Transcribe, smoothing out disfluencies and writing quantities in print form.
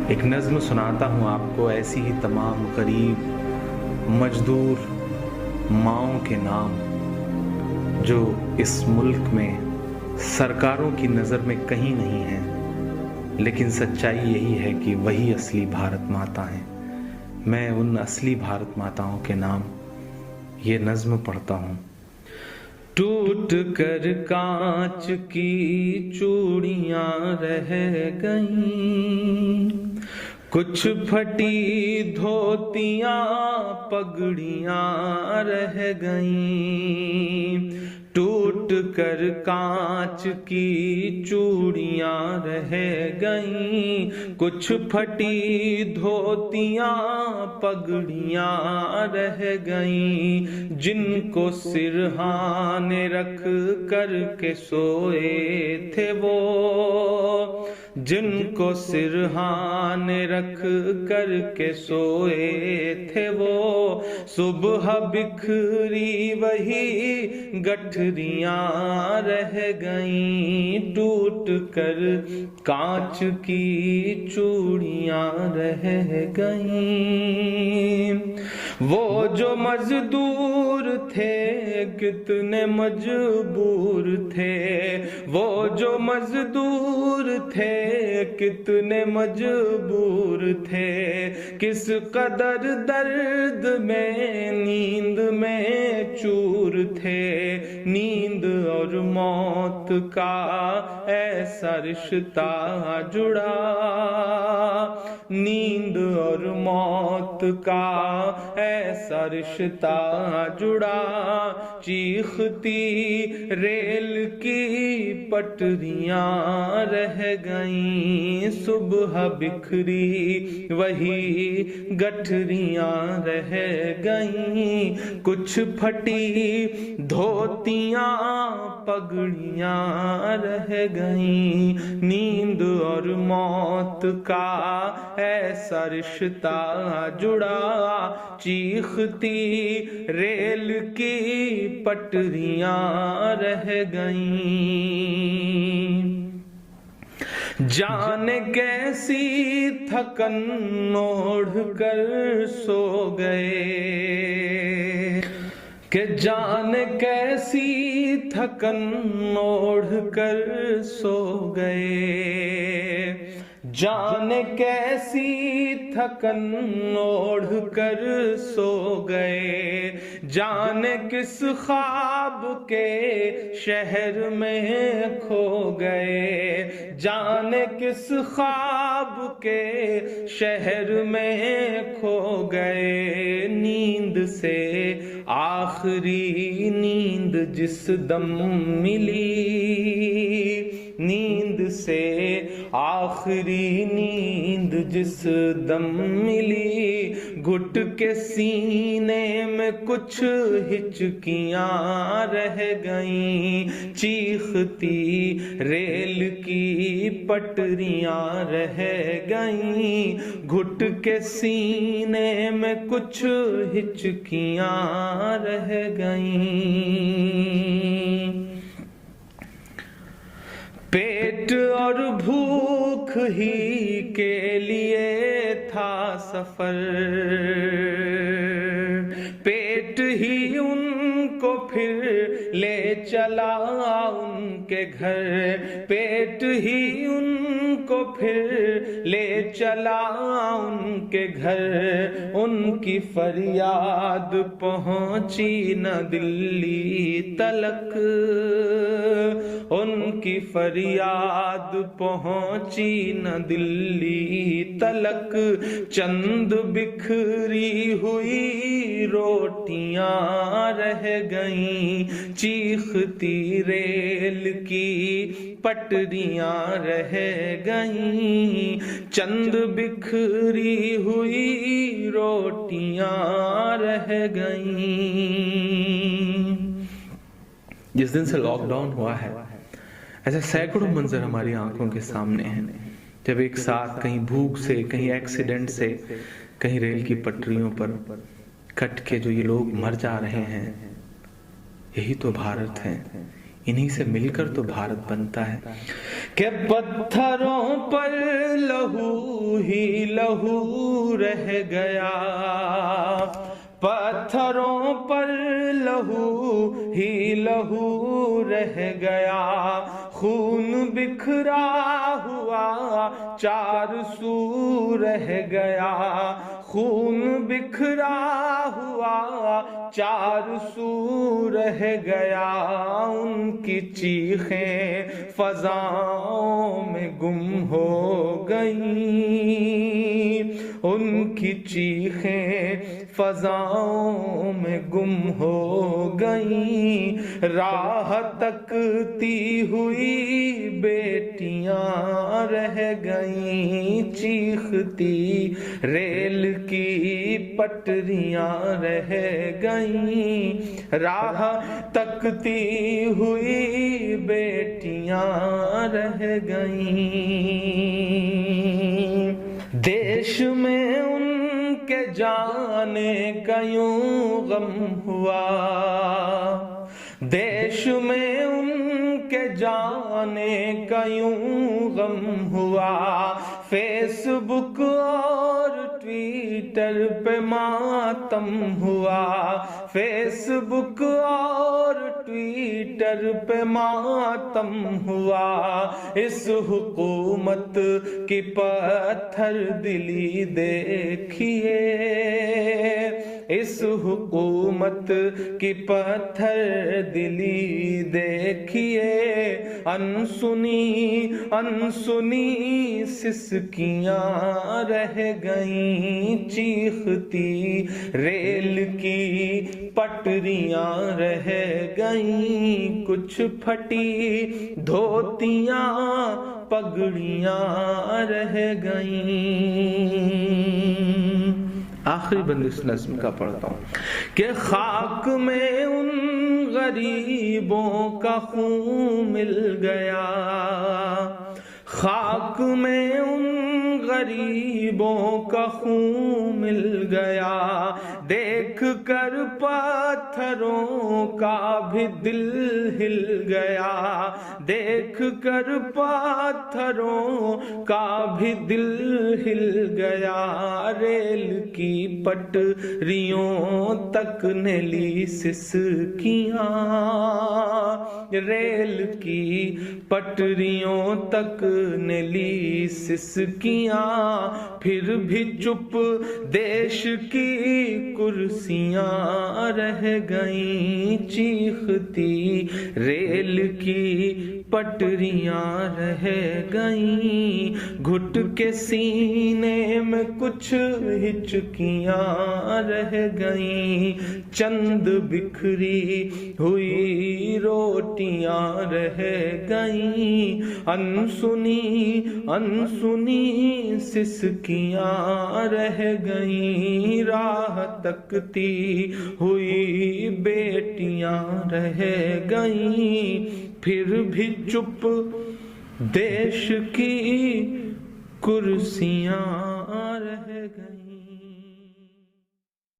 ایک نظم سناتا ہوں آپ کو، ایسی ہی تمام غریب مزدور ماؤں کے نام جو اس ملک میں سرکاروں کی نظر میں کہیں نہیں ہیں، لیکن سچائی یہی ہے کہ وہی اصلی بھارت ماتا ہیں۔ میں ان اصلی بھارت ماتاؤں کے نام یہ نظم پڑھتا ہوں۔ ٹوٹ کر کانچ کی چوڑیاں رہ گئیں، کچھ پھٹی دھوتیاں پگڑیاں رہ گئیں۔ ٹوٹ کر کانچ کی چوڑیاں رہ گئیں، کچھ پھٹی دھوتیاں پگڑیاں رہ گئیں۔ جن کو سرہانے رکھ کر کے سوئے تھے وہ، جن کو سرہانے رکھ کر کے سوئے تھے وہ، صبح بکھری وہی گٹھریاں رہ گئیں۔ ٹوٹ کر کانچ کی چوڑیاں رہ گئیں۔ وہ جو مزدور تھے کتنے مجبور تھے، وہ جو مزدور تھے کتنے مجبور تھے، کس قدر درد میں نیند میں چور تھے۔ نیند اور موت کا ایسا رشتہ جڑا، نیند اور موت کا ایسا رشتہ جڑا، چیختی ریل کی پٹریاں رہ گئیں۔ صبح بکھری وہی گٹھریاں رہ گئیں، کچھ پھٹی دھوتیاں پگڑیاں رہ گئیں۔ نیند اور موت کا ایسا رشتہ جڑا، چیختی ریل کی پٹریاں رہ گئیں۔ جانے کیسی تھکن اوڑھ کر سو گئے، کہ جانے کیسی تھکن اوڑھ کر سو گئے۔ جانے کیسی تھکن اوڑھ کر سو گئے، جانے کس خواب کے شہر میں کھو گئے، جانے کس خواب کے شہر میں کھو گئے۔ نیند سے آخری نیند جس دم ملی، نیند سے آخری نیند جس دم ملی، گھٹ کے سینے میں کچھ ہچکیاں رہ گئیں۔ چیختی ریل کی پٹریاں رہ گئیں، گھٹ کے سینے میں کچھ ہچکیاں رہ گئیں۔ پیٹ اور بھوک ہی کے لیے تھا سفر، پیٹ ہی ان کو پھر لے چلا ان کے گھر، پیٹ ہی ان کو پھر لے چلا ان کے گھر۔ ان کی فریاد پہنچی نہ دلی تلک، ان کی فریاد پہنچی نہ دلی تلک۔ چند بکھری ہوئی روٹیاں رہ گئیں، چیختی ریل کی پٹریاں رہ گئیں۔ چند بکھری ہوئی روٹیاں رہ گئیں۔ جس دن سے لاک ڈاؤن ہوا ہے، ایسے سینکڑوں منظر ہماری آنکھوں کے سامنے ہیں، جب ایک ساتھ کہیں بھوک سے، کہیں ایکسیڈنٹ سے، کہیں ریل کی پٹریوں پر کٹ کے جو یہ لوگ مر جا رہے ہیں۔ یہی تو بھارت ہے، انہی سے مل کر تو بھارت بنتا ہے۔ کہ پتھروں پر لہو ہی لہو رہ گیا، پتھروں پر لہو ہی لہو رہ گیا، خون بکھرا ہوا چار سو رہ گیا، خون بکھرا ہوا چار سو رہ گیا، ان کی چیخیں فضاؤں میں گم ہو گئیں، ان کی چیخیں فضاؤں میں گم ہو گئیں، راہ تکتی ہوئی بیٹیاں رہ گئیں، چیختی ریل کی پٹریاں رہ گئیں، راہ تکتی ہوئی بیٹیاں رہ گئیں، دیش میں ان کے جانے کا یوں غم ہوا، دیش میں ان کے جانے کا یوں غم ہوا، فیس بک اور ٹویٹر پہ ماتم ہوا، فیس بک اور ٹویٹر پہ ماتم ہوا، اس حکومت کی پتھر دلی دیکھیے، اس حکومت کی پتھر دلی دیکھیے، انسنی انسنی سسکیاں رہ گئیں، چیختی ریل کی پٹریاں رہ گئیں، کچھ پھٹی دھوتیاں پگڑیاں رہ گئیں۔ آخری بند اس نظم کا پڑھتا ہوں کہ خاک میں ان غریبوں کا خون مل گیا، خاک میں ان غریبوں کا خون مل گیا، دیکھ کر پتھروں کا بھی دل ہل گیا، دیکھ کر پتھروں کا بھی دل ہل گیا، ریل کی پٹریوں تک نے لی سسکیاں، ریل کی پٹریوں تک نے لی سسکیاں، پھر بھی چپ دیش کی کرسیاں رہ گئیں، چیختی ریل کی پٹریاں رہ گئیں، گھٹ کے سینے میں کچھ ہچکیاں رہ گئیں، چند بکھری ہوئی روٹیاں رہ گئیں، انسنی انسنی سسکیاں رہ گئیں، راہ تکتی ہوئی بیٹیاں رہ گئیں، پھر بھی چپ دیش کی کرسیاں رہ گئیں۔